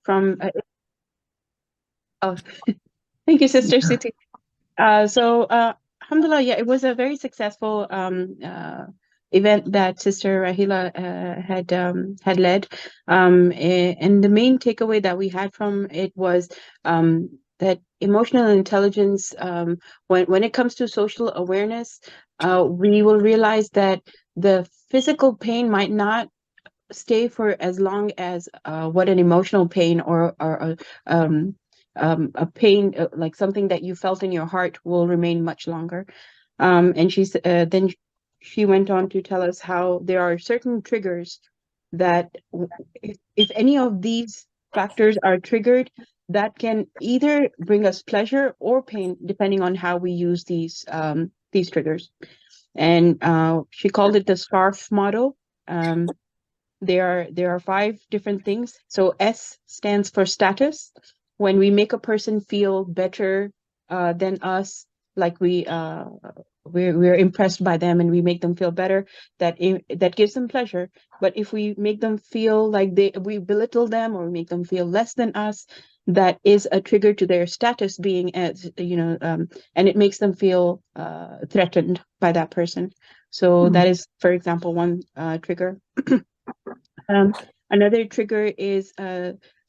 from oh, thank you, Sister Siti. Alhamdulillah, yeah, it was a very successful event that Sister Rahila had led. And the main takeaway that we had from it was that emotional intelligence, when it comes to social awareness, we will realize that the physical pain might not stay for as long as what an emotional pain or a pain like something that you felt in your heart will remain much longer. And then she went on to tell us how there are certain triggers that if any of these factors are triggered, that can either bring us pleasure or pain depending on how we use these triggers. And she called it the SCARF model. There are five different things. So S stands for status. When we make a person feel better than us, like we're impressed by them and we make them feel better, that gives them pleasure. But if we make them feel like we belittle them or make them feel less than us, that is a trigger to their status being as and it makes them feel threatened by that person. So that is, for example, one trigger. Another trigger is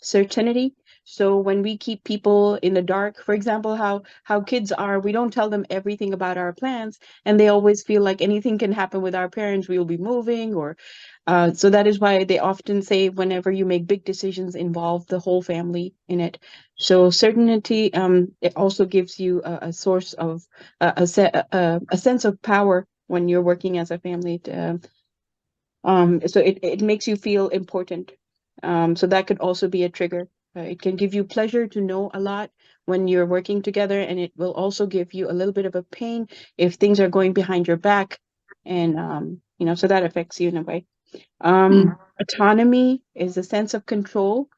certainty. So when we keep people in the dark, for example, how kids are, we don't tell them everything about our plans, and they always feel like anything can happen with our parents. We will be moving, or so that is why they often say whenever you make big decisions, involve the whole family in it. So certainty, it also gives you a source of a sense of power when you're working as a family. So it makes you feel important. So that could also be a trigger. It can give you pleasure to know a lot when you're working together, and it will also give you a little bit of a pain if things are going behind your back, and so that affects you in a way. Autonomy is a sense of control.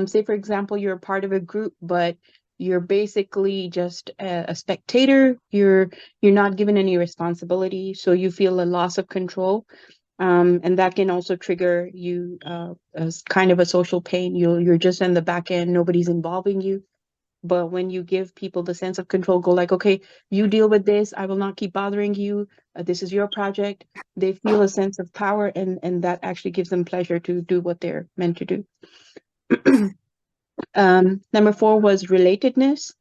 Say, for example, you're a part of a group, but you're basically just a spectator. You're not given any responsibility, so you feel a loss of control. And that can also trigger you as kind of a social pain. You're just in the back end, nobody's involving you. But when you give people the sense of control, go like, okay, you deal with this, I will not keep bothering you. This is your project. They feel a sense of power, and that actually gives them pleasure to do what they're meant to do. Number 4 was relatedness.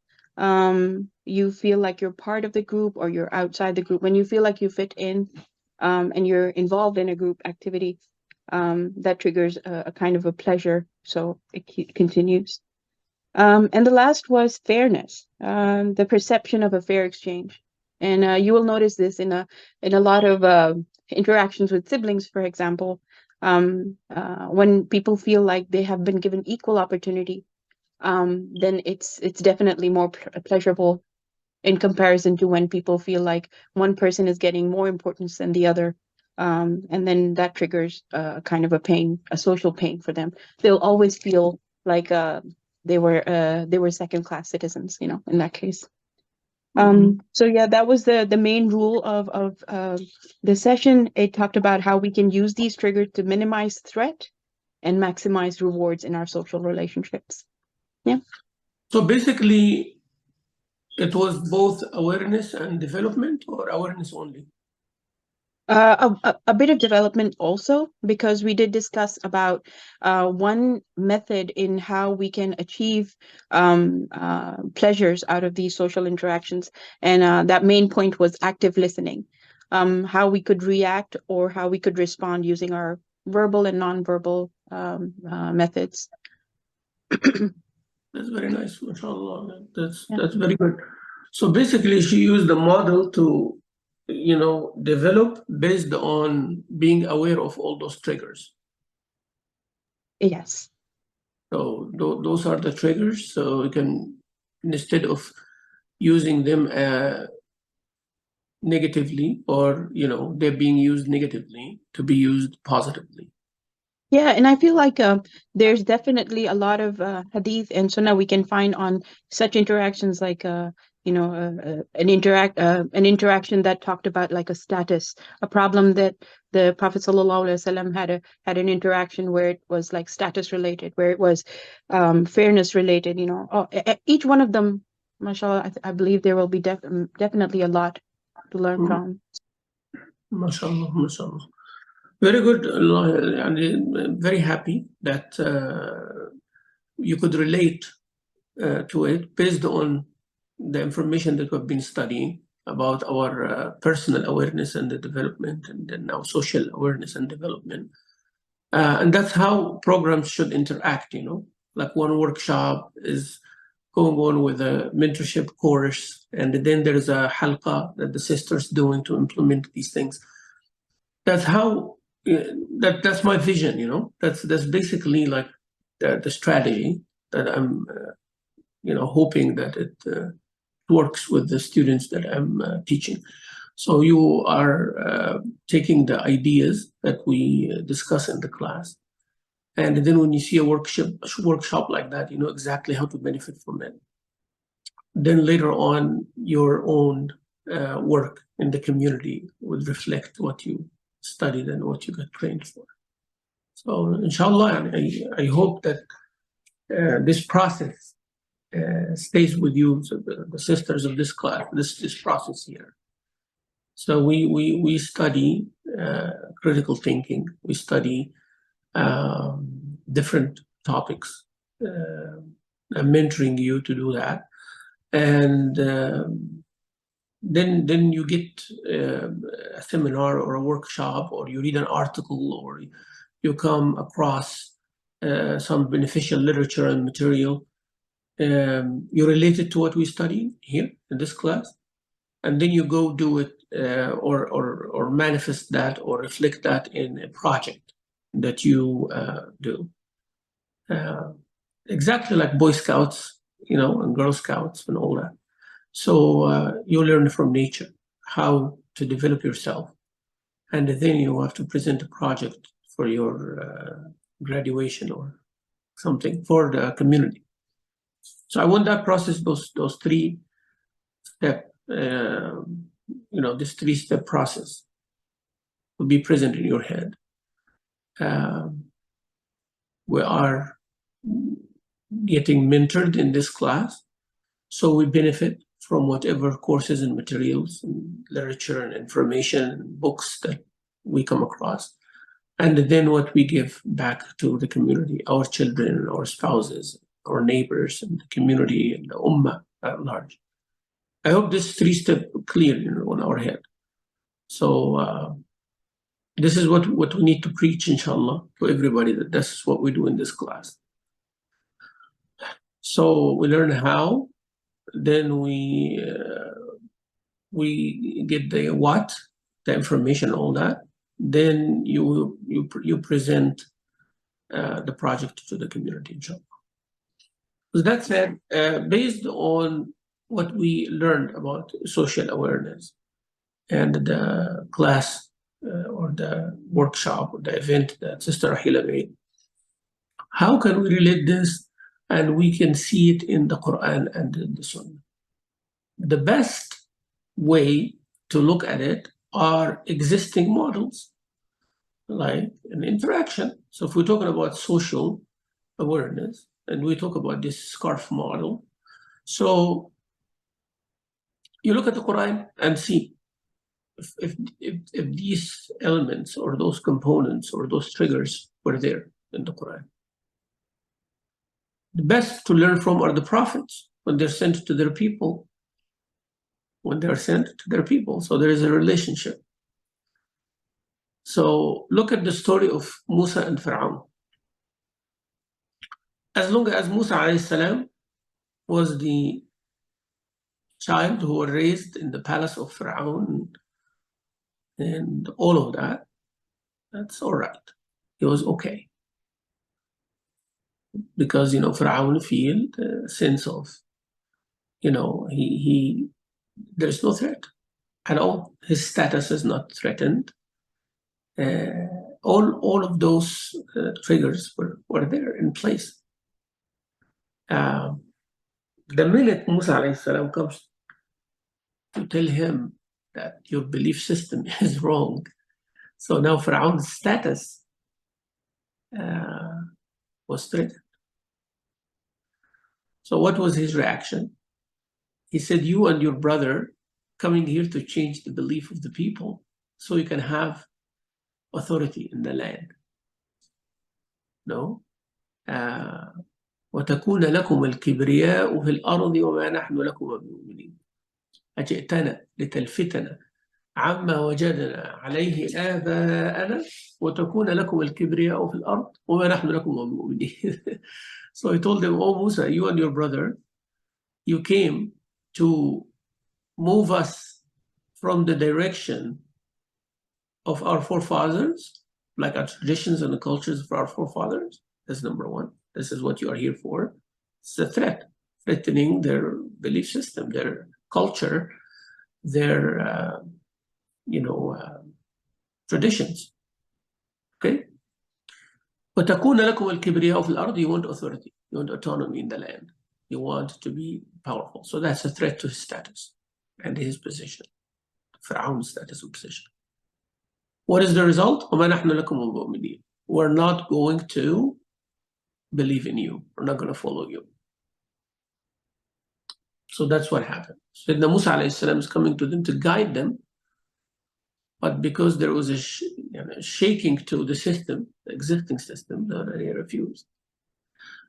You feel like you're part of the group or you're outside the group. When you feel like you fit in, and you're involved in a group activity, that triggers a kind of a pleasure, so it continues. And the last was fairness, the perception of a fair exchange. And you will notice this in a lot of interactions with siblings, for example, when people feel like they have been given equal opportunity, then it's definitely more pleasurable in comparison to when people feel like one person is getting more importance than the other. And then that triggers kind of a pain, a social pain for them. They'll always feel like they were second-class citizens, in that case. So yeah, that was the main rule of the session. It talked about how we can use these triggers to minimize threat and maximize rewards in our social relationships. Yeah. So basically, it was both awareness and development, or awareness only? A bit of development also, because we did discuss about one method in how we can achieve pleasures out of these social interactions. And that main point was active listening, how we could react or how we could respond using our verbal and nonverbal methods. That's very nice, mashallah. That's very good. So basically, she used the model to, develop based on being aware of all those triggers. Yes. So those are the triggers. So you can, instead of using them negatively, or they're being used negatively, to be used positively. Yeah, and I feel like there's definitely a lot of hadith and sunnah we can find on such interactions, like an interaction that talked about like a status, a problem that the Prophet ﷺ had an interaction where it was like status related, where it was fairness related. Each one of them, mashallah, I believe there will be definitely a lot to learn from. MashaAllah, MashaAllah. Very good. I'm very happy that you could relate to it based on the information that we've been studying about our personal awareness and the development, and then now social awareness and development. And that's how programs should interact, like one workshop is going on with a mentorship course, and then there's a halqa that the sisters doing to implement these things. That's how, that's my vision, that's basically like the strategy that I'm, hoping that it works with the students that I'm teaching. So you are taking the ideas that we discuss in the class, and then when you see a workshop like that, you know exactly how to benefit from it. Then later on, your own work in the community would reflect what you studied and what you got trained for. So inshallah, I hope that this process stays with you, so the sisters of this class, this process here. So we study critical thinking, we study different topics. I'm mentoring you to do that, and then you get a seminar or a workshop, or you read an article, or you come across some beneficial literature and material. You relate it to what we study here in this class, and then you go do it or manifest that or reflect that in a project that you do. Exactly like Boy Scouts, and Girl Scouts and all that. So you learn from nature how to develop yourself, and then you have to present a project for your graduation or something for the community. So I want that process, those 3 step, this 3-step process will be present in your head. We are getting mentored in this class, so we benefit from whatever courses and materials and literature and information and books that we come across, and then what we give back to the community, our children, our spouses, our neighbors, and the community and the ummah at large. I hope this 3-step clear on our head. So this is what we need to preach, inshallah, to everybody, that this is what we do in this class. So we learn how, then we get the what, the information, all that. Then you present the project to the community, inshallah. So that said, based on what we learned about social awareness and the class or the workshop or the event that Sister Rahila made, how can we relate this and we can see it in the Quran and in the Sunnah? The best way to look at it are existing models, like an interaction. So if we're talking about social awareness and we talk about this scarf model, so you look at the Quran and see if these elements or those components or those triggers were there in the Quran. The best to learn from are the prophets when they're sent to their people. So there is a relationship. So look at the story of Musa and Fir'aun. As long as Musa alayhi salam was the child who was raised in the palace of Fir'aun and all of that, that's all right. It was okay. Because, Fir'aun feel the sense of, there's no threat at all. His status is not threatened. All of those triggers were there in place. The minute Musa alayhi salam comes to tell him that your belief system is wrong, So now Fir'aun's status was threatened. So what was his reaction? He said, you and your brother coming here to change the belief of the people so you can have authority in the land. No? وتكون لكم الكبرياء في الأرض وما نحن لكم بمؤمنين أجئتنا لتلفتنا عما وجدنا عليه آباءنا وتكون لكم الكبرياء في الأرض وما نحن لكم بمؤمنين. So he told them, oh Musa, you and your brother, you came to move us from the direction of our forefathers, like our traditions and the cultures of our forefathers. That's number one. This is what you are here for. It's a threat, threatening their belief system, their culture, their traditions. Okay? وَتَكُونَ لَكُمُ الْكِبْرِيَاءُ فِي الْأَرْضِ. You want authority. You want autonomy in the land. You want to be powerful. So that's a threat to his status and his position. Fir'aun's status and position. What is the result? وَمَا نَحْنُ لَكُمْ بِمُؤْمِنِينَ. We're not going to believe in you. We're not going to follow you. So that's what happened. So Musa alayhi salam is coming to them to guide them, but because there was a shaking to the system, the existing system, they refused.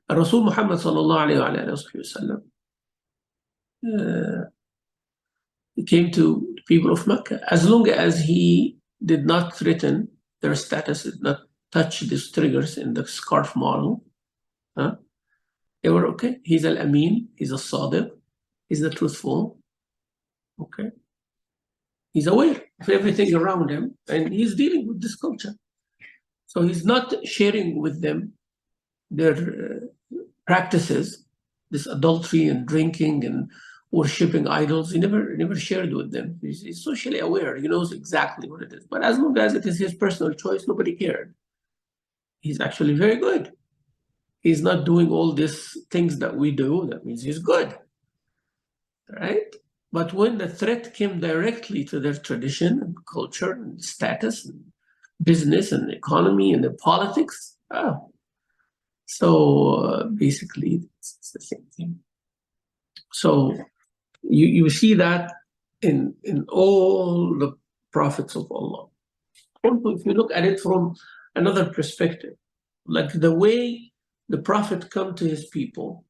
Rasul Muhammad sallallahu alayhi wa sallam came to the people of Mecca. As long as he did not threaten their status, did not touch these triggers in the scarf model, they were okay. He's al-Amin, he's a Sadiq, he's the truthful, okay? He's aware of everything around him, and he's dealing with this culture. So he's not sharing with them their practices, this adultery and drinking and worshipping idols. He never shared with them. He's socially aware. He knows exactly what it is. But as long as it is his personal choice, nobody cared. He's actually very good. He's not doing all these things that we do. That means he's good, right? But when the threat came directly to their tradition and culture and status and business and economy and the politics, so basically it's the same thing. So you see that in all the prophets of Allah. Also, if you look at it from another perspective, like the way the prophet come to his people,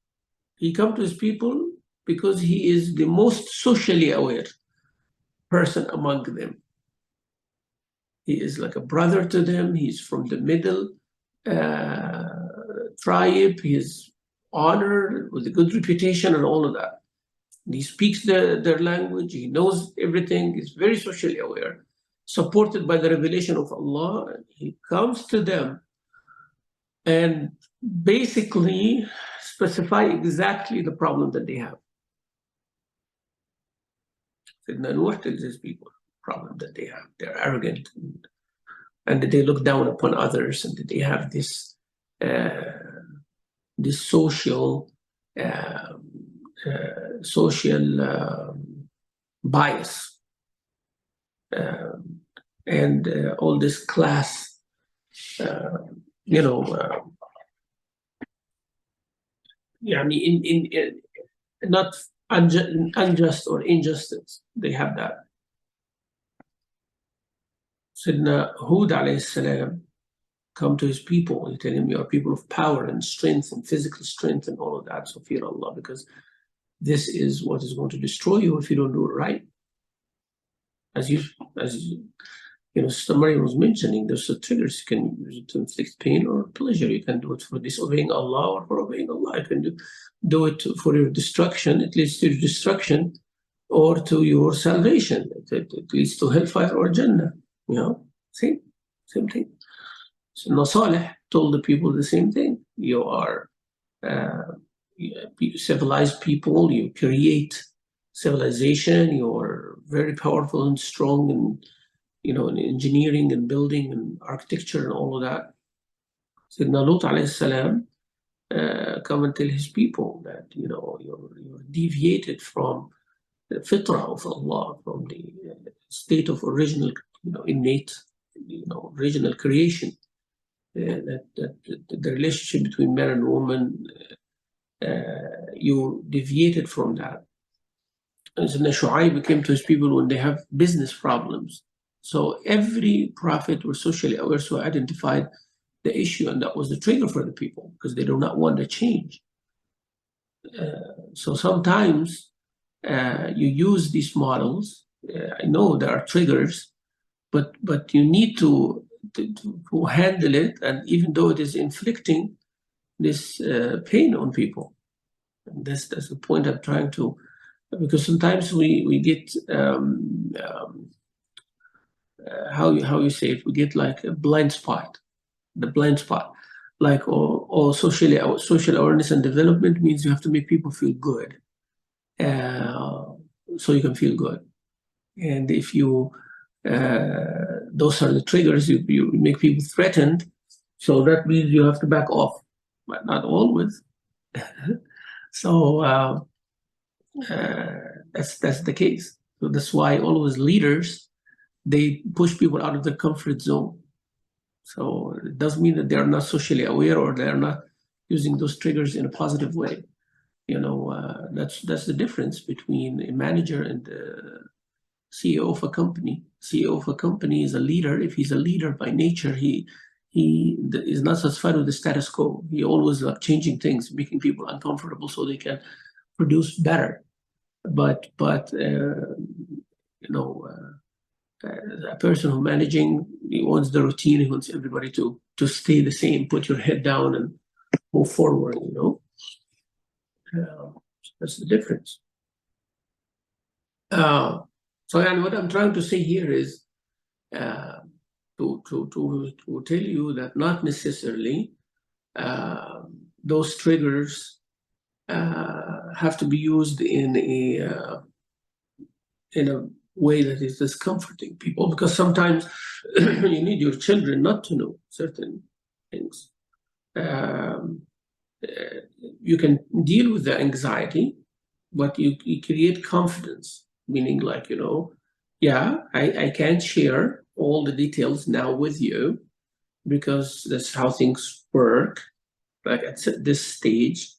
he come to his people because he is the most socially aware person among them. He is like a brother to them. He's from the middle tribe. He is honored with a good reputation and all of that. And he speaks their language. He knows everything. He's very socially aware, supported by the revelation of Allah. And he comes to them and basically specify exactly the problem that they have. What is this people problem that they have? They're arrogant and they look down upon others, and they have this social bias and all this class, not unjust or injustice. They have that. Sayyidina Hud alayhi salam come to his people. He tell him, you are people of power and strength and physical strength and all of that. So fear Allah, because this is what is going to destroy you if you don't do it right. As Sister Maryam was mentioning, there's a triggers. You can use it to inflict pain or pleasure. You can do it for disobeying Allah or for obeying Allah. You can do it for your destruction. It leads to your destruction or to your salvation. It leads to hellfire or Jannah. Same thing. So Salih told the people the same thing. You are civilized people. You create civilization. You're very powerful and strong and in engineering and building and architecture and all of that. Sayyidina Lut alayhi salam come and tell his people that you're deviated from the fitrah of Allah, from the state of original innate original creation. That the relationship between man and woman, you deviated from that. And so Shu'aib came to his people when they have business problems. So every prophet was socially aware, so identified the issue, and that was the trigger for the people because they do not want to change. So sometimes you use these models. I know there are triggers, but you need to handle it, and even though it is inflicting this pain on people, and that's the point I'm trying to. Because sometimes we get how you say it, we get like a blind spot, like or social awareness and development means you have to make people feel good, so you can feel good. And if you those are the triggers, you make people threatened, so that means you have to back off, but not always. So that's the case. So that's why always leaders, they push people out of their comfort zone. So it doesn't mean that they are not socially aware or they are not using those triggers in a positive way. That's the difference between a manager and the CEO of a company. CEO of a company is a leader. If he's a leader by nature, he is not satisfied with the status quo. He always changing things, making people uncomfortable so they can produce better. But a person who's managing, he wants the routine. He wants everybody to stay the same. Put your head down and move forward. That's the difference. So, and what I'm trying to say here is to tell you that not necessarily those triggers have to be used in a way that is discomforting people, because sometimes you need your children not to know certain things. You can deal with the anxiety, but you create confidence, meaning like, I can't share all the details now with you because that's how things work. Like at this stage,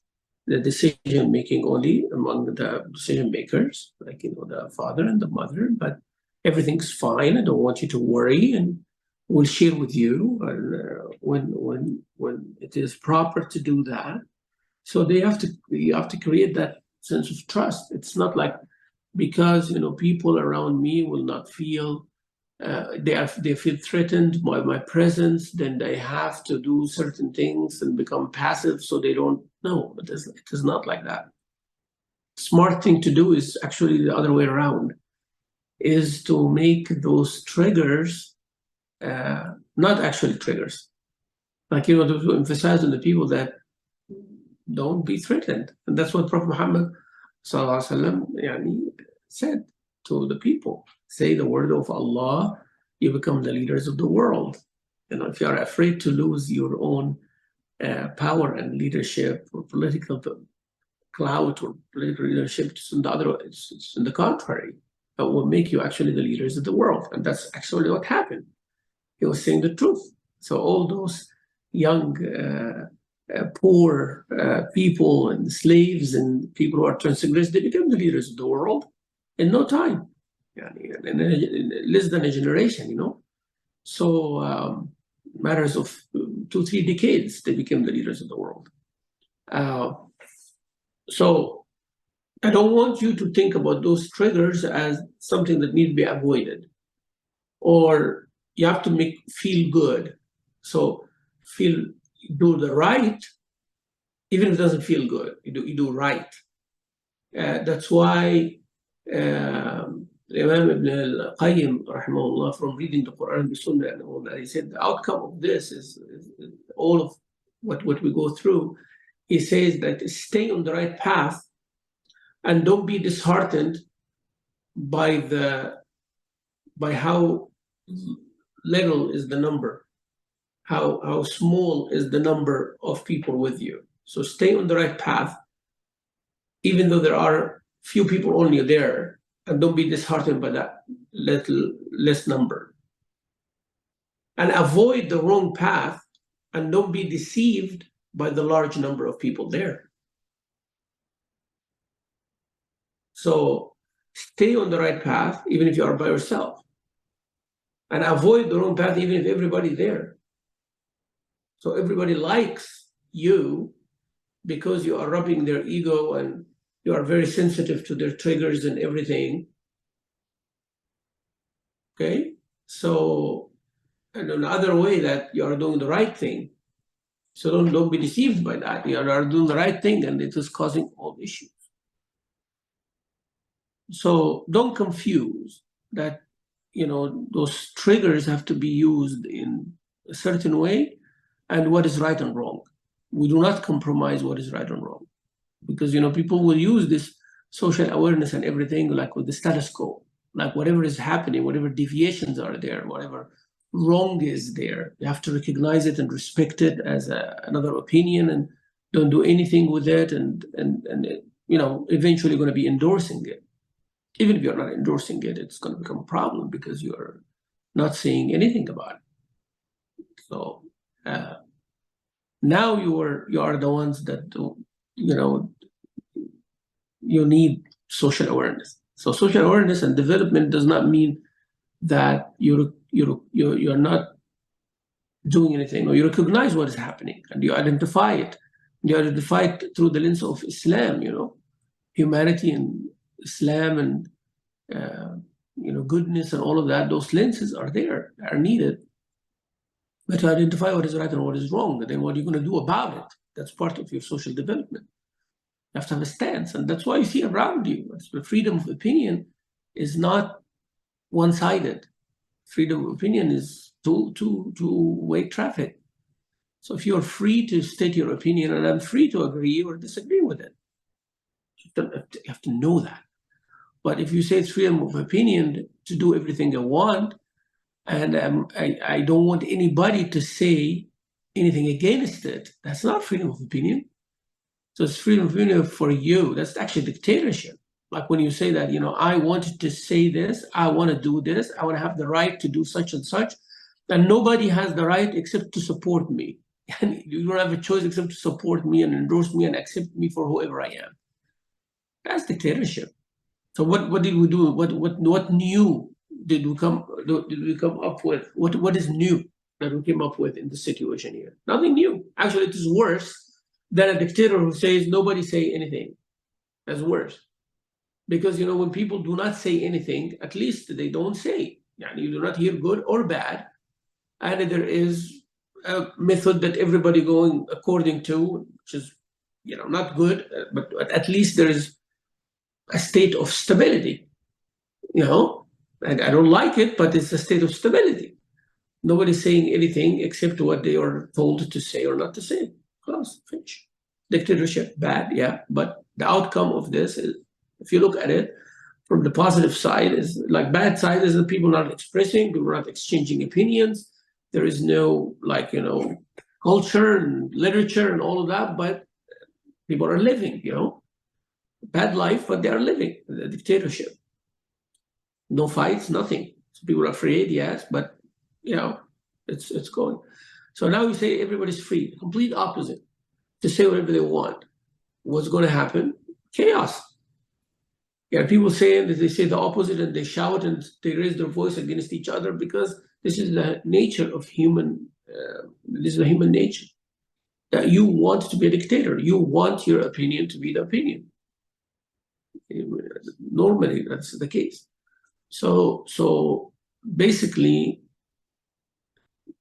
the decision making only among the decision makers, like the father and the mother, but everything's fine. I don't want you to worry, and we'll share with you when it is proper to do that. So you have to create that sense of trust. It's not like because people around me will not feel they feel threatened by my presence, then they have to do certain things and become passive so they don't know. It is not like that. Smart thing to do is actually the other way around, is to make those triggers not actually triggers. Like, to emphasize on the people that don't be threatened. And that's what Prophet Muhammad said to the people. Say the word of Allah, you become the leaders of the world. If you are afraid to lose your own power and leadership or political clout or political leadership, it's in the contrary. That will make you actually the leaders of the world. And that's actually what happened. He was saying the truth. So all those young, poor people and slaves and people who are transgressed, they became the leaders of the world in no time. In less than a generation, So matters of 2-3 decades, they became the leaders of the world. So I don't want you to think about those triggers as something that needs to be avoided, or you have to feel good. So do the right, even if it doesn't feel good, you do right. That's why Imam Ibn al-Qayyim, rahimahullah, from reading the Quran and the Sunnah and all that, he said the outcome of this is all of what we go through. He says that stay on the right path and don't be disheartened by how little is the number, how small is the number of people with you. So stay on the right path, even though there are few people only there, and don't be disheartened by that less number. and avoid the wrong path, and don't be deceived by the large number of people there. So stay on the right path, even if you are by yourself, and avoid the wrong path, even if everybody's there. So everybody likes you because you are rubbing their ego and you are very sensitive to their triggers and everything. Okay? So, and another way that you are doing the right thing. So don't be deceived by that. You are doing the right thing and it is causing all issues. So don't confuse that, those triggers have to be used in a certain way and what is right and wrong. We do not compromise what is right and wrong, because people will use this social awareness and everything like with the status quo, like whatever is happening, whatever deviations are there, whatever wrong is there, you have to recognize it and respect it as another opinion, and don't do anything with it, and eventually going to be endorsing it. Even if you're not endorsing it, it's going to become a problem because you're not saying anything about it. So now you are the ones that do, you need social awareness. So social awareness and development does not mean that you're not doing anything, or you recognize what is happening and you identify it. You identify it through the lens of Islam, humanity and Islam and goodness and all of that. Those lenses are there, are needed. But to identify what is right and what is wrong, and then what you're going to do about it, that's part of your social development. You have to have a stance, and that's why you see around you. The freedom of opinion is not one-sided. Freedom of opinion is two-way traffic. So if you're free to state your opinion, and I'm free to agree or disagree with it, you have to know that. But if you say it's freedom of opinion to do everything I want, and I don't want anybody to say anything against it, that's not freedom of opinion. So it's freedom of opinion for you. That's actually dictatorship. Like when you say that, I wanted to say this, I want to do this, I want to have the right to do such and such, and nobody has the right except to support me. And you don't have a choice except to support me and endorse me and accept me for whoever I am. That's dictatorship. So what did we do? What new did we come up with? What is new that we came up with in this situation here? Nothing new. Actually, it is worse than a dictator who says nobody say anything. That's worse. Because when people do not say anything, at least they don't say. You do not hear good or bad, and there is a method that everybody going according to, which is not good, but at least there is a state of stability. And I don't like it, but it's a state of stability. Nobody's saying anything except what they are told to say or not to say. Close, finish. Dictatorship, bad, yeah, but the outcome of this is, if you look at it from the positive side, is like bad side is that people not expressing, people not exchanging opinions. There is no culture and literature and all of that, but people are living, bad life, but they are living the dictatorship. No fights, nothing. So people are afraid, yes, but it's going. So now we say everybody's free. Complete opposite. To say whatever they want. What's going to happen? Chaos. People saying that they say the opposite and they shout and they raise their voice against each other because this is the nature of human. This is the human nature. That you want to be a dictator. You want your opinion to be the opinion. Normally, that's the case. So basically,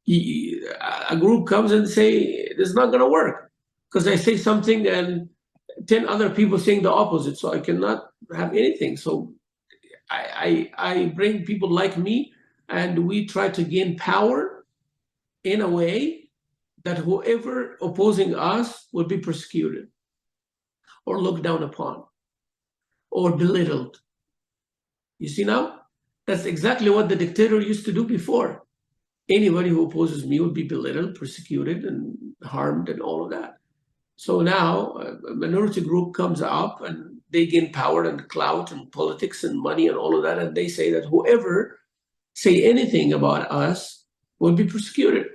a group comes and say it's not going to work because I say something and 10 other people saying the opposite, so I cannot have anything. So I bring people like me, and we try to gain power in a way that whoever opposing us will be persecuted or looked down upon or belittled. You see now? That's exactly what the dictator used to do before. Anybody who opposes me would be belittled, persecuted, and harmed, and all of that. So now a minority group comes up and they gain power and clout and politics and money and all of that. And they say that whoever say anything about us will be persecuted.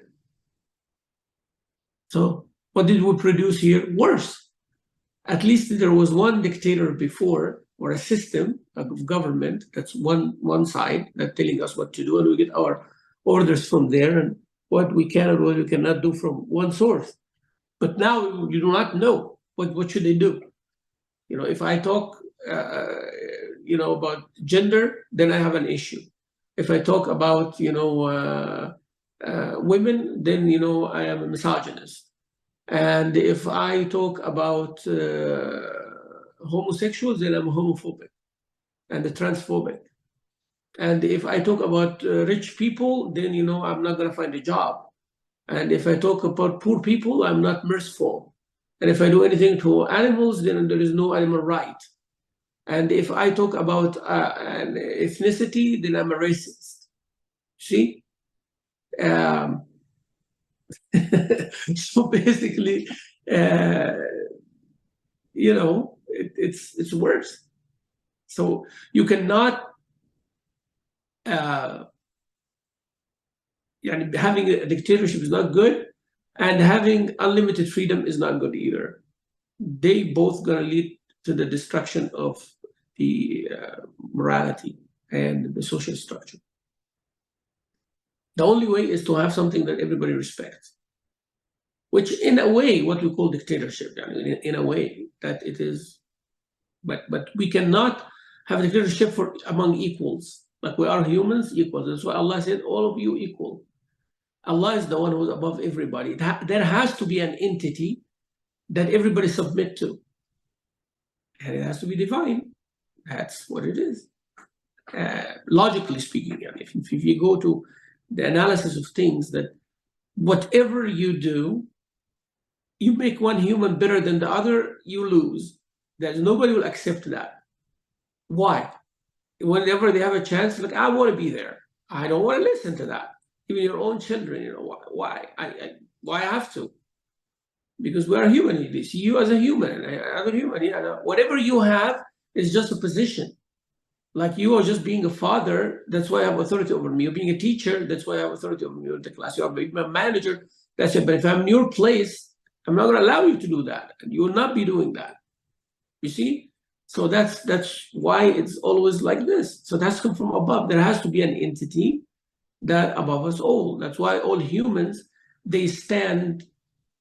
So what did we produce here? Worse. At least there was one dictator before, or a system of government that's one side that's telling us what to do, and we get our orders from there, and what we can and what we cannot do from one source. But now you do not know what should they do. If I talk about gender, then I have an issue. If I talk about women, then I am a misogynist. And if I talk about homosexuals, then I'm homophobic and transphobic. And if I talk about rich people, then I'm not going to find a job. And if I talk about poor people, I'm not merciful. And if I do anything to animals, then there is no animal right. And if I talk about an ethnicity, then I'm a racist. See? So basically, it's worse. So you cannot, having a dictatorship is not good, and having unlimited freedom is not good either. They both gonna lead to the destruction of the morality and the social structure. The only way is to have something that everybody respects, which in a way, what we call dictatorship, in a way that it is, but we cannot have a dictatorship among equals. Like we are humans, equals. That's why Allah said, all of you equal. Allah is the one who's above everybody. There has to be an entity that everybody submit to. And it has to be divine. That's what it is. Logically speaking, if you go to the analysis of things, that whatever you do, you make one human better than the other, you lose. Nobody will accept that. Why? Whenever they have a chance, like, I want to be there. I don't want to listen to that. Even your own children, why? Why I have to? Because we are human. They see you as a human, another human. Whatever you have is just a position. Like you are just being a father, that's why I have authority over me. You're being a teacher, that's why I have authority over you in the class. You're being a manager, that's it. But if I'm in your place, I'm not going to allow you to do that. And you will not be doing that. You see? So that's why it's always like this. So that's come from above. There has to be an entity that above us all. That's why all humans, they stand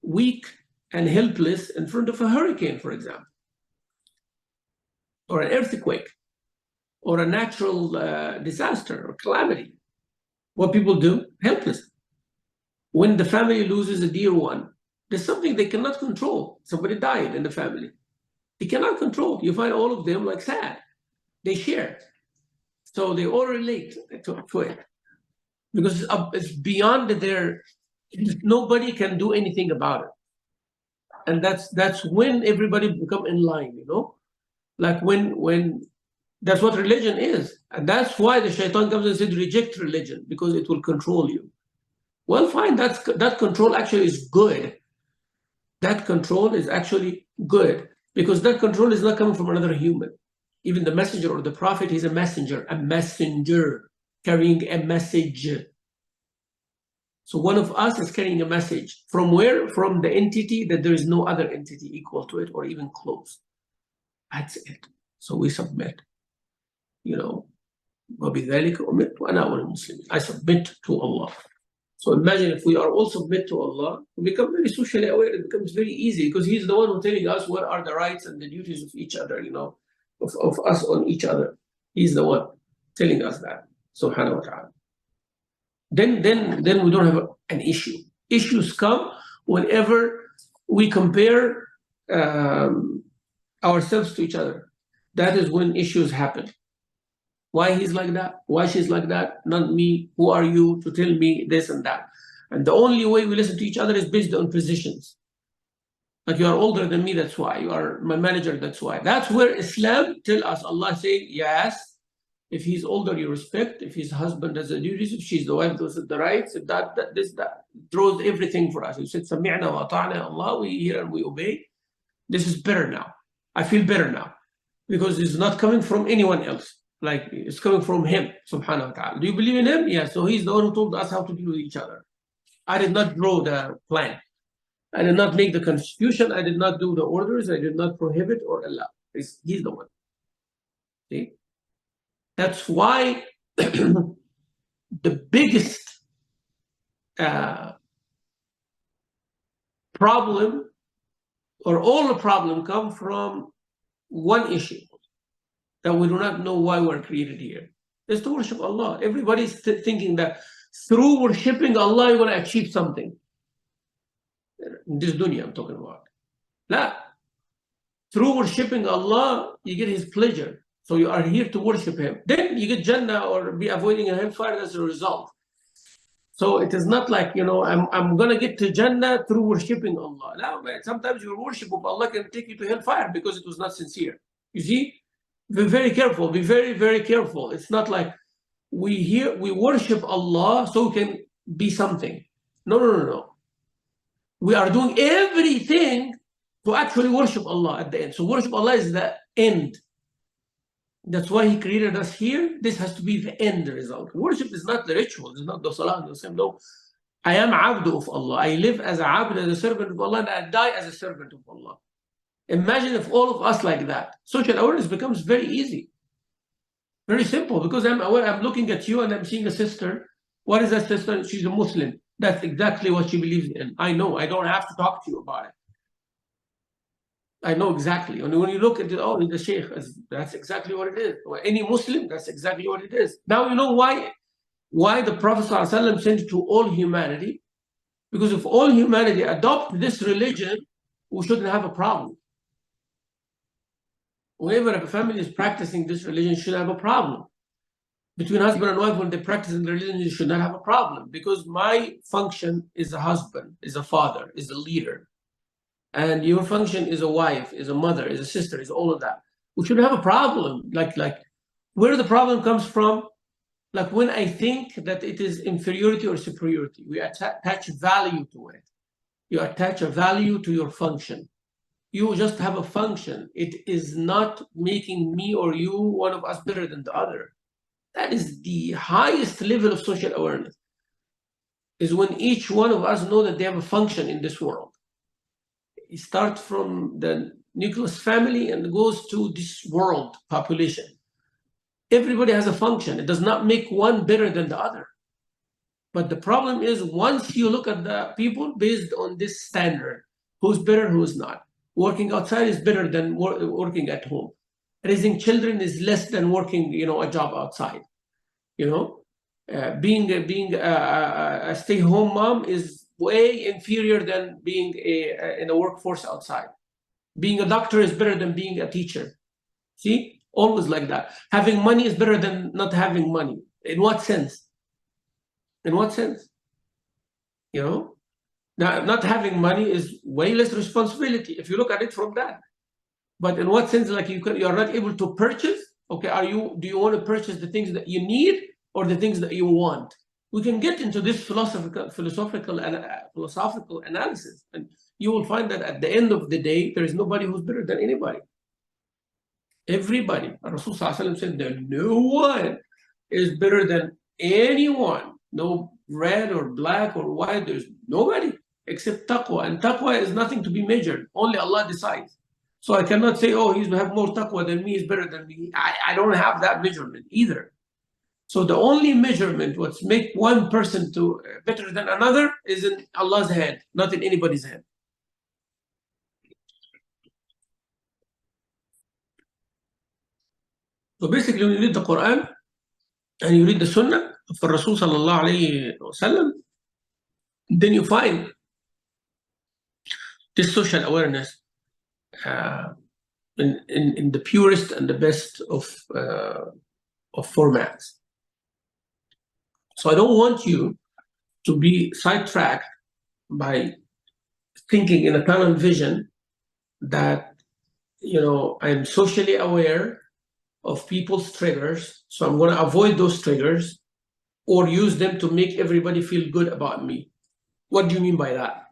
weak and helpless in front of a hurricane, for example, or an earthquake, or a natural disaster or calamity. What people do? Helpless. When the family loses a dear one, there's something they cannot control. Somebody died in the family. They cannot control. You find all of them like sad. They share. So they all relate to it. Because it's beyond their, nobody can do anything about it. And that's when everybody become in line, Like when that's what religion is. And that's why the shaitan comes and said, reject religion, because it will control you. Well, fine, that control actually is good. That control is actually good, because that control is not coming from another human. Even the messenger or the prophet, he's a messenger carrying a message. So one of us is carrying a message. From where? From the entity that there is no other entity equal to it or even close. That's it. So we submit. وَبِذَلِكَ أُمِرْتُ وَأَنَا أَوَّلُ الْمُسْلِمِينَ. I submit to Allah. So imagine if we are all submit to Allah, we become very socially aware. It becomes very easy, because He's the one who's telling us what are the rights and the duties of each other, of us on each other. He's the one telling us that, subhanahu wa ta'ala. Then we don't have an issue. Issues come whenever we compare ourselves to each other. That is when issues happen. Why he's like that? Why she's like that? Not me. Who are you to tell me this and that? And the only way we listen to each other is based on positions. Like, you are older than me, that's why. You are my manager, that's why. That's where Islam tell us, Allah saying, yes, if he's older, you respect. If his husband has the duties, if she's the wife, those are the rights. If that throws everything for us. You said, Sami'na wa ata'na, Allah, we hear and we obey. This is better now. I feel better now, because it's not coming from anyone else. like it's coming from him, subhanahu wa ta'ala. Do you believe in him? Yeah, so he's the one who told us how to deal with each other. I did not draw the plan. I did not make the constitution. I did not do the orders. I did not prohibit or allow. He's the one. See? That's why the biggest problem, or all the problem, come from one issue, that we do not know why we're created here. It's to worship Allah. Everybody's thinking that through worshiping Allah, you're going to achieve something. In this dunya I'm talking about. La. Through worshiping Allah, you get His pleasure. So you are here to worship Him. Then you get Jannah or be avoiding a hellfire as a result. So it is not like, I'm going to get to Jannah through worshiping Allah. No, man. Sometimes your worship of Allah can take you to hellfire because it was not sincere. You see? Be very careful. Be very, very careful. It's not like we worship Allah so we can be something. No. We are doing everything to actually worship Allah at the end. So worship Allah is the end. That's why He created us here. This has to be the end result. Worship is not the ritual. It's not the salah. No. I am Abdu of Allah. I live as a Abd, as a servant of Allah, and I die as a servant of Allah. Imagine if all of us like that. Social awareness becomes very easy. Very simple, because I'm aware, I'm looking at you and I'm seeing a sister. What is that sister? She's a Muslim. That's exactly what she believes in. I know. I don't have to talk to you about it. I know exactly. And when you look at it, the Sheikh, that's exactly what it is. Or any Muslim, that's exactly what it is. Now you know why the Prophet ﷺ sent it to all humanity. Because if all humanity adopt this religion, we shouldn't have a problem. Whenever a family is practicing this religion, should have a problem. Between husband and wife, when they practice the religion, you should not have a problem. Because my function is a husband, is a father, is a leader. And your function is a wife, is a mother, is a sister, is all of that. We shouldn't have a problem. Like where the problem comes from, like when I think that it is inferiority or superiority, we attach value to it. You attach a value to your function. You just have a function. It is not making me or you, one of us, better than the other. That is the highest level of social awareness, is when each one of us know that they have a function in this world. It starts from the nucleus family and goes to this world population. Everybody has a function. It does not make one better than the other. But the problem is, once you look at the people based on this standard, who's better, who's not. Working outside is better than working at home. Raising children is less than working, a job outside. Being a stay-home mom is way inferior than being in a workforce outside. Being a doctor is better than being a teacher. See, always like that. Having money is better than not having money. In what sense? In what sense? Now, not having money is way less responsibility if you look at it from that. But in what sense? Like you are not able to purchase. Okay, do you want to purchase the things that you need or the things that you want? We can get into this philosophical analysis, and you will find that at the end of the day, there is nobody who's better than anybody. Everybody. Rasul ﷺ said that no one is better than anyone. No red or black or white. There's nobody except taqwa. And taqwa is nothing to be measured. Only Allah decides. So I cannot say, he's have more taqwa than me, he's better than me. I don't have that measurement either. So the only measurement, what's make one person to better than another, is in Allah's hand, not in anybody's hand. So basically, when you read the Quran and you read the Sunnah of Rasul sallallahu alayhi wa sallam, then you find this social awareness in the purest and the best of formats. So I don't want you to be sidetracked by thinking in a tunnel vision that, I'm socially aware of people's triggers, so I'm going to avoid those triggers or use them to make everybody feel good about me. What do you mean by that?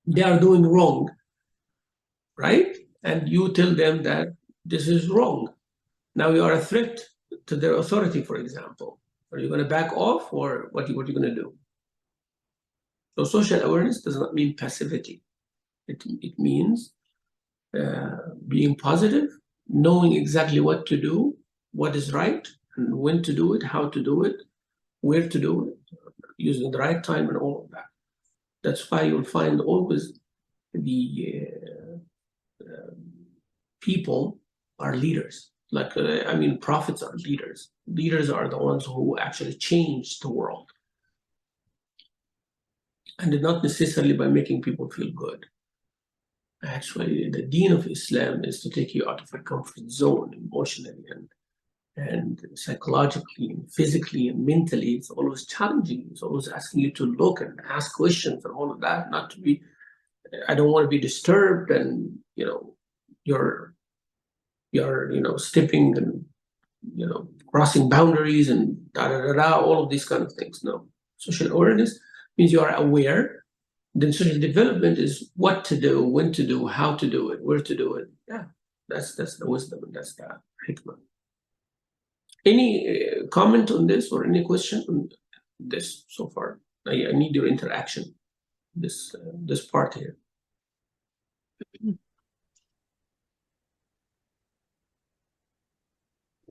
They are doing wrong, right? And you tell them that this is wrong. Now you are a threat to their authority, for example. Are you going to back off, or what are you going to do? So social awareness does not mean passivity. It means being positive, knowing exactly what to do, what is right, and when to do it, how to do it, where to do it, using the right time, and all of that. That's why you'll find always the people are leaders. Like, I mean, prophets are leaders. Leaders are the ones who actually change the world. And not necessarily by making people feel good. Actually, the deen of Islam is to take you out of a comfort zone emotionally and psychologically and physically and mentally. It's always challenging. It's always asking you to look and ask questions and all of that, not to be, I don't want to be disturbed, and, you know, you're stepping and, crossing boundaries and all of these kind of things. No. Social awareness means you are aware. Then social development is what to do, when to do, how to do it, where to do it. Yeah, that's the wisdom, and that's the hikmah. Any comment on this, or any question on this so far? I need your interaction, this part here.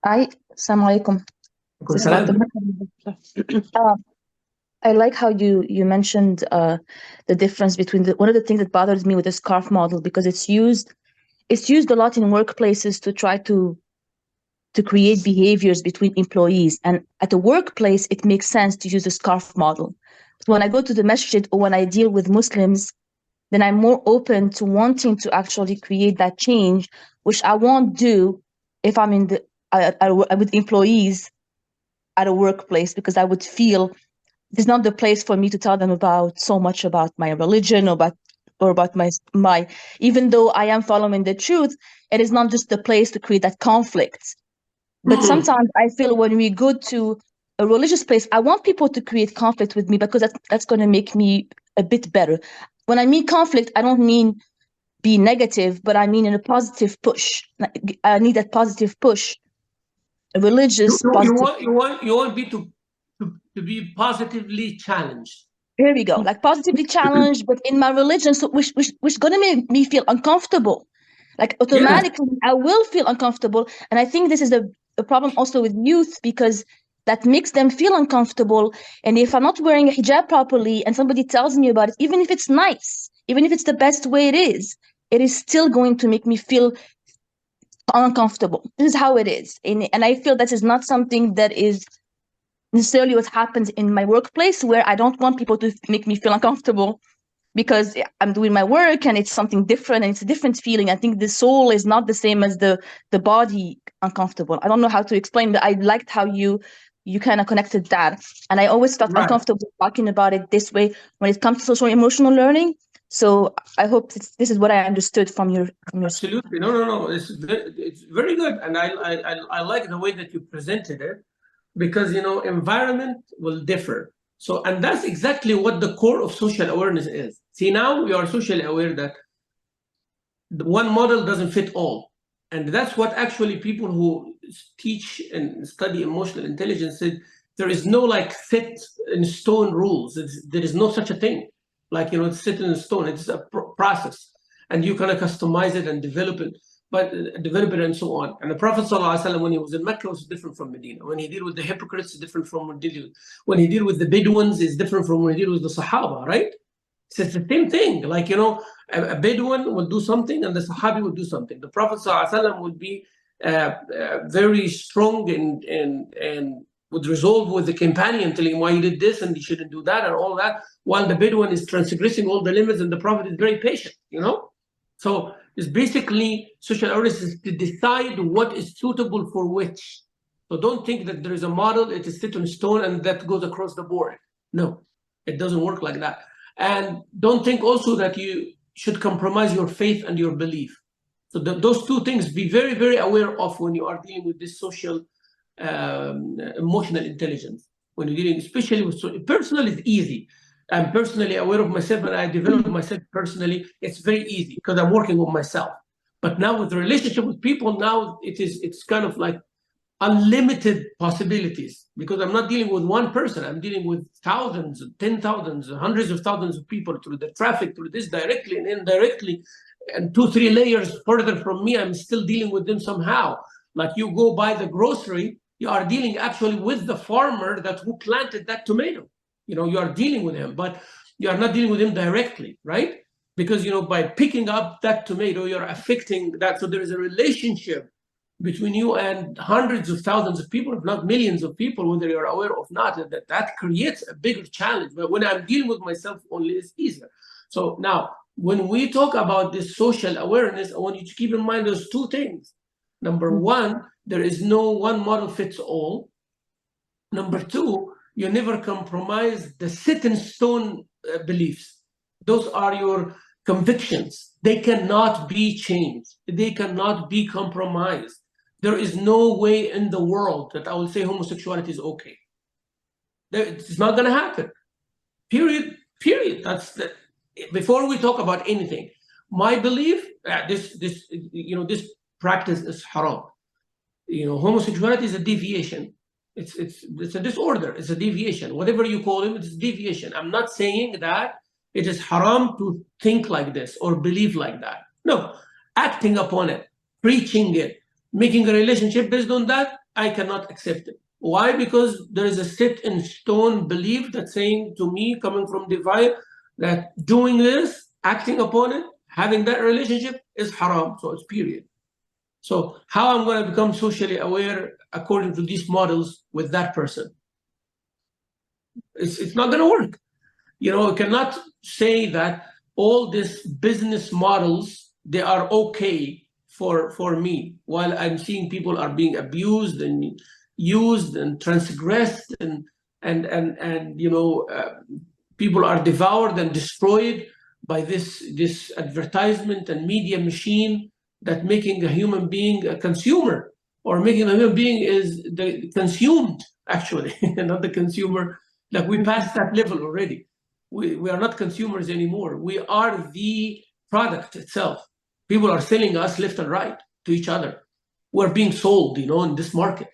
Assalamu alaikum. I like how you mentioned the difference between one of the things that bothers me with the scarf model, because it's used a lot in workplaces to try to create behaviors between employees. And at the workplace, it makes sense to use the scarf model. But when I go to the masjid or when I deal with Muslims, then I'm more open to wanting to actually create that change, which I won't do if I'm in with employees at a workplace, because I would feel it's not the place for me to tell them about so much about my religion or about my even though I am following the truth, it is not just the place to create that conflict. But sometimes I feel when we go to a religious place, I want people to create conflict with me, because that's going to make me a bit better. When I mean conflict, I don't mean be negative, but I mean in a positive push. I need that positive push. A religious positive. You want me to be positively challenged. Here we go, like positively challenged, but in my religion, so which gonna make me feel uncomfortable. Like automatically, I will feel uncomfortable, and I think this is a problem also with youth, because that makes them feel uncomfortable. And if I'm not wearing a hijab properly, and somebody tells me about it, even if it's nice, even if it's the best way it is still going to make me feel uncomfortable. This is how it is, and I feel that is not something that is necessarily what happens in my workplace, where I don't want people to make me feel uncomfortable, because I'm doing my work and it's something different and it's a different feeling. I think the soul is not the same as the body uncomfortable. I don't know how to explain, but I liked how you kind of connected that. And I always felt uncomfortable talking about it this way when it comes to social emotional learning. So I hope this is what I understood from your Absolutely. No. It's very good. And I like the way that you presented it, because, environment will differ. So, and that's exactly what the core of social awareness is. See, now we are socially aware that the one model doesn't fit all. And that's what actually people who teach and study emotional intelligence said. There is no like set in stone rules. There is no such a thing. Like, it's set in stone. It's a process, and you kind of customize it and develop it and so on. And the Prophet ﷺ, when he was in Mecca, was different from Medina. When he dealt with the hypocrites, is different from when he dealt with the Bedouins, is different from when he dealt with the Sahaba, right? So it's the same thing. Like, a Bedouin will do something and the Sahabi will do something. The Prophet ﷺ would be very strong and would resolve with the companion, telling him why he did this and he shouldn't do that and all that, while the Bedouin is transgressing all the limits, and the Prophet is very patient, So it's basically social awareness is to decide what is suitable for which. So don't think that there is a model, it is set in stone and that goes across the board. No, it doesn't work like that. And don't think also that you should compromise your faith and your belief. So those two things, be very, very aware of when you are dealing with this social emotional intelligence. When you're dealing, especially with personal, is easy. I'm personally aware of myself and I develop myself personally. It's very easy because I'm working on myself. But now with the relationship with people, now it's kind of like unlimited possibilities, because I'm not dealing with one person. I'm dealing with thousands, 10,000s, hundreds of thousands of people through the traffic, through this directly and indirectly, and 2-3 layers further from me, I'm still dealing with them somehow. Like you go buy the grocery, you are dealing actually with the farmer who planted that tomato. You are dealing with him, but you are not dealing with him directly, right? Because by picking up that tomato, you're affecting that. So there is a relationship between you and hundreds of thousands of people, if not millions of people, whether you're aware or not, that creates a bigger challenge. But when I'm dealing with myself only, it's easier. So now, when we talk about this social awareness, I want you to keep in mind those two things. Number one, there is no one model fits all. Number two, you never compromise the set-in-stone beliefs. Those are your convictions. They cannot be changed. They cannot be compromised. There is no way in the world that I will say homosexuality is okay. It's not going to happen. Period. That's before we talk about anything. My belief, this practice is haram. Homosexuality is a deviation. It's a disorder. It's a deviation. Whatever you call it, it's a deviation. I'm not saying that it is haram to think like this or believe like that. No, acting upon it, preaching it, making a relationship based on that, I cannot accept it. Why? Because there is a set in stone belief that's saying to me, coming from divine, that doing this, acting upon it, having that relationship is haram. So it's period. So how I'm going to become socially aware according to these models with that person? It's not going to work. You cannot say that all these business models, they are okay for me, while I'm seeing people are being abused and used and transgressed, and people are devoured and destroyed by this advertisement and media machine that making a human being a consumer, or making a human being is the consumed, actually, not the consumer. Like we passed that level already. We are not consumers anymore. We are the product itself. People are selling us left and right to each other. We're being sold, in this market.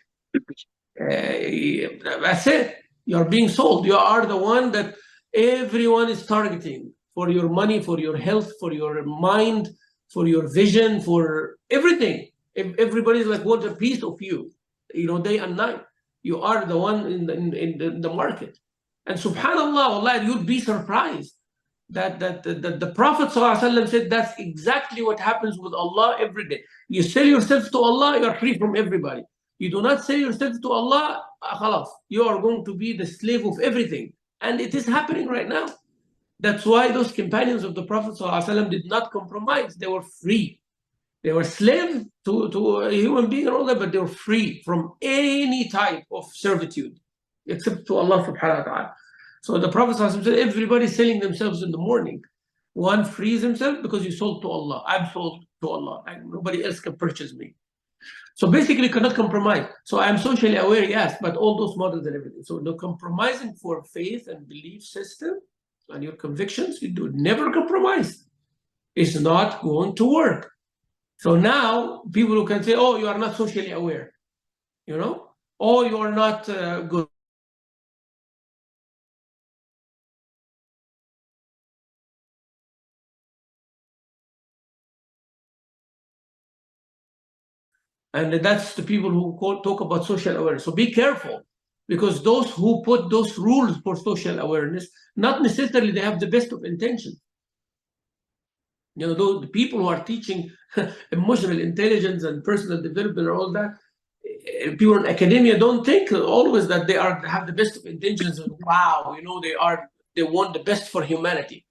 That's it. You're being sold. You are the one that everyone is targeting for your money, for your health, for your mind, for your vision, for everything. Everybody's like, want a piece of you, day and night. You are the one in the market. And subhanAllah, Allah, you'd be surprised that the Prophet ﷺ said that's exactly what happens with Allah every day. You sell yourself to Allah, you're free from everybody. You do not sell yourself to Allah, khalas, you are going to be the slave of everything. And it is happening right now. That's why those companions of the Prophet ﷺ did not compromise. They were free. They were slaves to a human being and all that, but they were free from any type of servitude, except to Allah subhanahu wa ta'ala. So the Prophet ﷺ said, everybody's selling themselves in the morning. One frees himself because you sold to Allah. I'm sold to Allah, and nobody else can purchase me. So basically, you cannot compromise. So I'm socially aware, yes, but all those models and everything. So no compromising for faith and belief system and your convictions, you do never compromise. It's not going to work. So now people who can say, oh, you are not socially aware, oh, you are not good. And that's the people who talk about social awareness. So be careful, because those who put those rules for social awareness, not necessarily they have the best of intentions. The people who are teaching emotional intelligence and personal development and all that, people in academia don't think always that they have the best of intentions and wow, they want the best for humanity.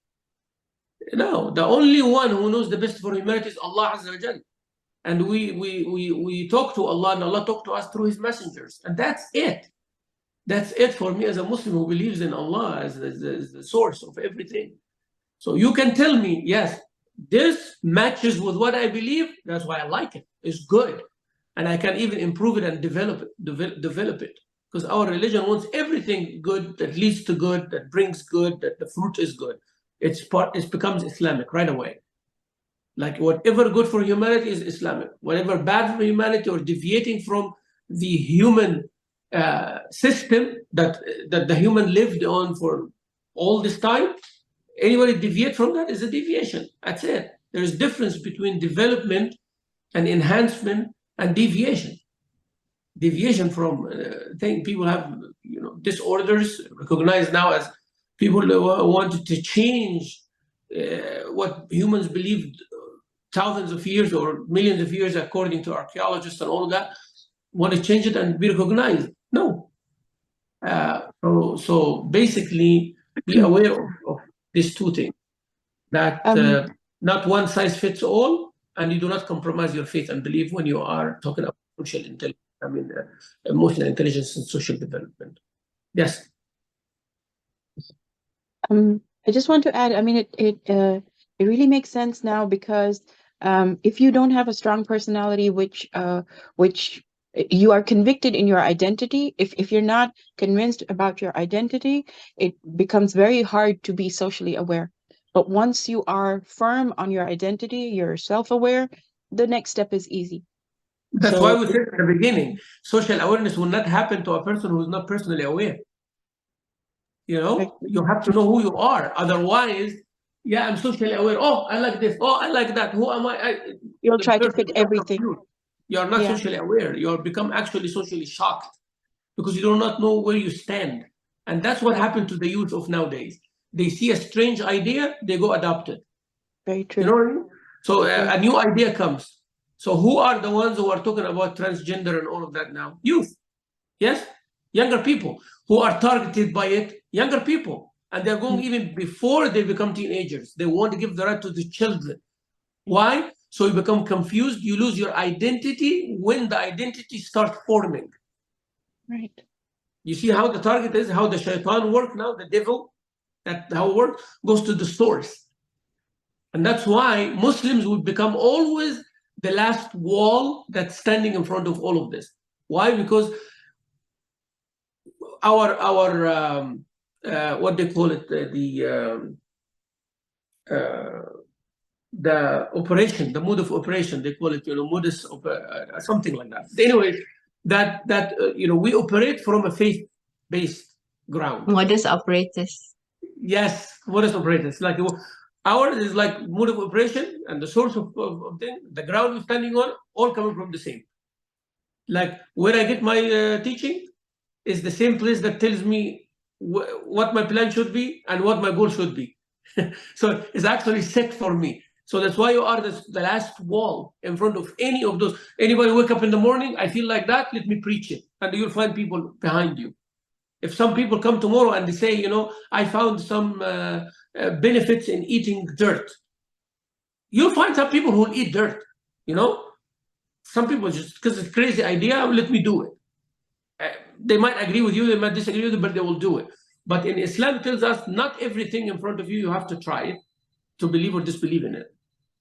No, the only one who knows the best for humanity is Allah Azza wa Jalla. And we talk to Allah, and Allah talk to us through His messengers, and that's it. That's it for me as a Muslim who believes in Allah as the source of everything. So you can tell me, yes, this matches with what I believe. That's why I like it. It's good, and I can even improve it and develop it. Because our religion wants everything good that leads to good, that brings good, that the fruit is good. It becomes Islamic right away. Like whatever good for humanity is Islamic. Whatever bad for humanity or deviating from the human system that the human lived on for all this time. Anybody deviate from that is a deviation. That's it. There is difference between development and enhancement and deviation. Deviation from thing. People have disorders recognized now as people wanted to change what humans believed thousands of years or millions of years, according to archaeologists and all of that, want to change it and be recognized. No. So basically, be aware of these two things, that not one size fits all, and you do not compromise your faith and belief when you are talking about social intelligence, emotional intelligence and social development. Yes. I just want to add, I mean, it really makes sense now, because if you don't have a strong personality, which you are convicted in your identity, if you're not convinced about your identity, it becomes very hard to be socially aware. But once you are firm on your identity, you're self-aware, the next step is easy. That's why we said at the beginning, social awareness will not happen to a person who is not personally aware. You have to know who you are. Otherwise, yeah, I'm socially aware. Oh, I like this. Oh, I like that. Who am I? You'll try to fit everything. You are not socially aware. You become actually socially shocked because you do not know where you stand. And that's what happened to the youth of nowadays. They see a strange idea, they go adopt it. Very true. You know what I mean? So a new idea comes. So who are the ones who are talking about transgender and all of that now? Youth. Yes? Younger people who are targeted by it, younger people. And they're going even before they become teenagers. They want to give the right to the children. Why? So you become confused. You lose your identity when the identity starts forming. Right. You see how the target is, how the shaitan works now, the devil, how it works, goes to the source. And that's why Muslims would become always the last wall that's standing in front of all of this. Why? Because our what they call it, the operation, the mode of operation, they call it, modus something like that. Anyway, that we operate from a faith-based ground. Modus operandus. Yes, modus operandus. Like ours is like mode of operation, and the source of thing, the ground we're standing on, all coming from the same. Like where I get my teaching is the same place that tells me what my plan should be and what my goal should be. So it's actually set for me. So that's why you are the last wall in front of any of those. Anybody wake up in the morning, I feel like that, let me preach it. And you'll find people behind you. If some people come tomorrow and they say, I found some benefits in eating dirt, you'll find some people who will eat dirt, Some people just, because it's a crazy idea, let me do it. They might agree with you, they might disagree with you, but they will do it. But in Islam, it tells us not everything in front of you, you have to try it to believe or disbelieve in it,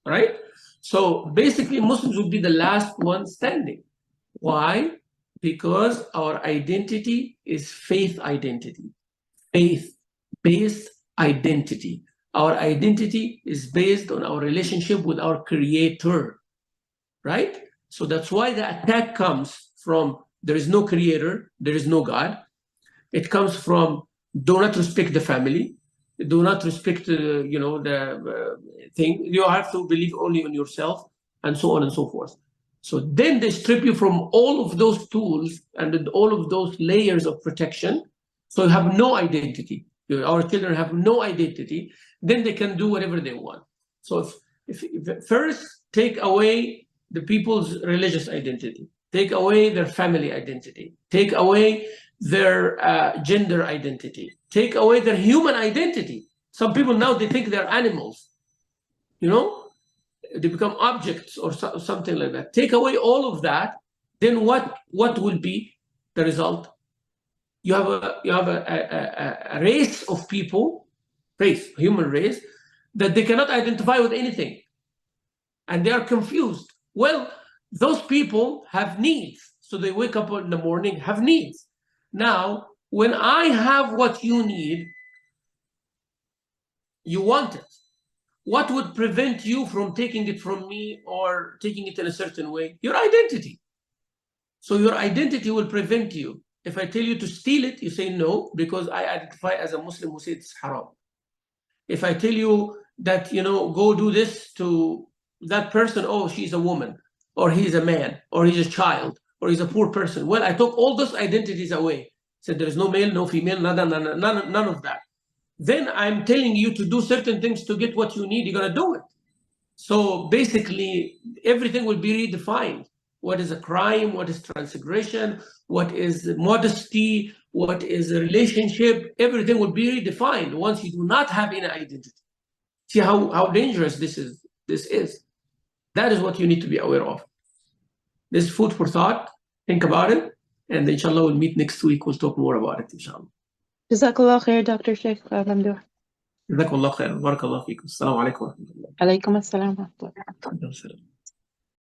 right? So basically, Muslims would be the last one standing. Why? Because our identity is faith identity, faith-based identity. Our identity is based on our relationship with our Creator, right? So that's why the attack comes from there is no Creator, there is no God. It comes from do not respect the family, do not respect the thing. You have to believe only on yourself, and so on and so forth. So then they strip you from all of those tools and all of those layers of protection. So you have no identity. Our children have no identity. Then they can do whatever they want. So if first take away the people's religious identity, take away their family identity, take away their gender identity, take away their human identity. Some people now, they think they're animals, they become objects or something like that. Take away all of that, then what will be the result? You have a race of people, human race, that they cannot identify with anything. And they are confused. Well, those people have needs. So they wake up in the morning, have needs. Now, when I have what you need, you want it. What would prevent you from taking it from me or taking it in a certain way? Your identity. So your identity will prevent you. If I tell you to steal it, you say no, because I identify as a Muslim who says it's haram. If I tell you that, go do this to that person, oh, she's a woman, or he's a man, or he's a child, or he's a poor person. Well, I took all those identities away. Said there is no male, no female, none of that. Then I'm telling you to do certain things to get what you need, you're gonna do it. So basically, everything will be redefined. What is a crime? What is transgression? What is modesty? What is a relationship? Everything will be redefined once you do not have any identity. See how dangerous this is. That is what you need to be aware of. This is food for thought. Think about it. And inshallah, we'll meet next week. We'll talk more about it, inshallah. Jazakallah khair, Dr. Sheikh Mamdouh. جزاكم الله خير. بارك الله فيكم. السلام عليكم ورحمة الله. Alaykum assalam wa rahmatullah. وبركاته.